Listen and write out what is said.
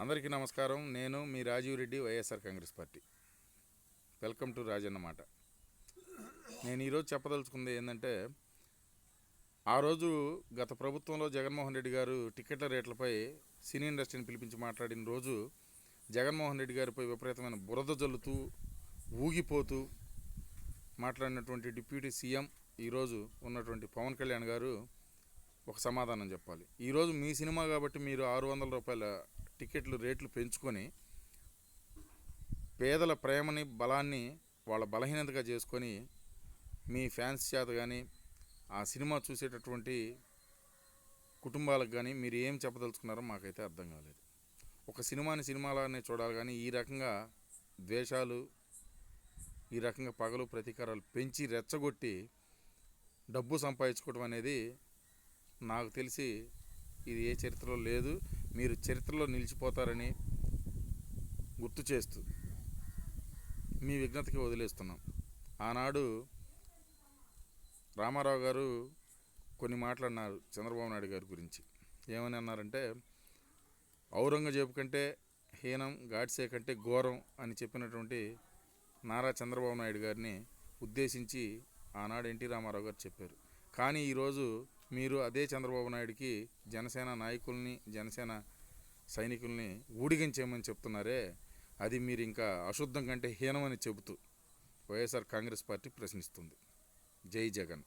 అందరికీ నమస్కారం. నేను మీ రాజీవ్ రెడ్డి, వైఎస్ఆర్ కాంగ్రెస్ పార్టీ. వెల్కమ్ టు రాజన్నమాట. నేను ఈరోజు చెప్పదలుచుకుంది ఏంటంటే, ఆ రోజు గత ప్రభుత్వంలో జగన్మోహన్ రెడ్డి గారు టికెట్ల రేట్లపై సినీ ఇండస్ట్రీని పిలిపించి మాట్లాడిన రోజు జగన్మోహన్ రెడ్డి గారిపై విపరీతమైన బురద జల్లుతూ ఊగిపోతూ మాట్లాడినటువంటి డిప్యూటీ సీఎం ఈరోజు ఉన్నటువంటి పవన్ కళ్యాణ్ గారు ఒక సమాధానం చెప్పాలి. ఈరోజు మీ సినిమా కాబట్టి మీరు ₹600 టికెట్లు రేట్లు పెంచుకొని పేదల ప్రేమని బలాన్ని వాళ్ళ బలహీనతగా చేసుకొని మీ ఫ్యాన్స్ చేత కానీ ఆ సినిమా చూసేటటువంటి కుటుంబాలకు కానీ మీరు ఏం చెప్పదలుచుకున్నారో మాకైతే అర్థం కాలేదు. ఒక సినిమాని సినిమాలానే చూడాలి కానీ ఈ రకంగా ద్వేషాలు, ఈ రకంగా పగలు ప్రతీకారాలు పెంచి రెచ్చగొట్టి డబ్బు సంపాదించుకోవడం అనేది నాకు తెలిసి ఇది ఏ చరిత్రలో లేదు. మీరు చరిత్రలో నిలిచిపోతారని గుర్తు చేస్తూ మీ విజ్ఞతకి వదిలేస్తున్నాం. ఆనాడు రామారావు గారు కొన్ని మాట్లాడినారు చంద్రబాబు నాయుడు గారి గురించి. ఏమని అన్నారంటే, ఔరంగజేబు కంటే హీనం, గాడ్సే కంటే ఘోరం అని చెప్పినటువంటి నారా చంద్రబాబు నాయుడు గారిని ఉద్దేశించి ఆనాడు ఎన్టీ రామారావు గారు చెప్పారు. కానీ ఈరోజు మీరు అదే చంద్రబాబు నాయుడికి జనసేన నాయకుల్ని, జనసేన సైనికుల్ని ఊడిగించేయమని చెప్తున్నారే, అది మీరు ఇంకా అశుద్ధం కంటే హీనమని చెబుతూ వైఎస్ఆర్ కాంగ్రెస్ పార్టీ ప్రశ్నిస్తుంది. జై జగన్.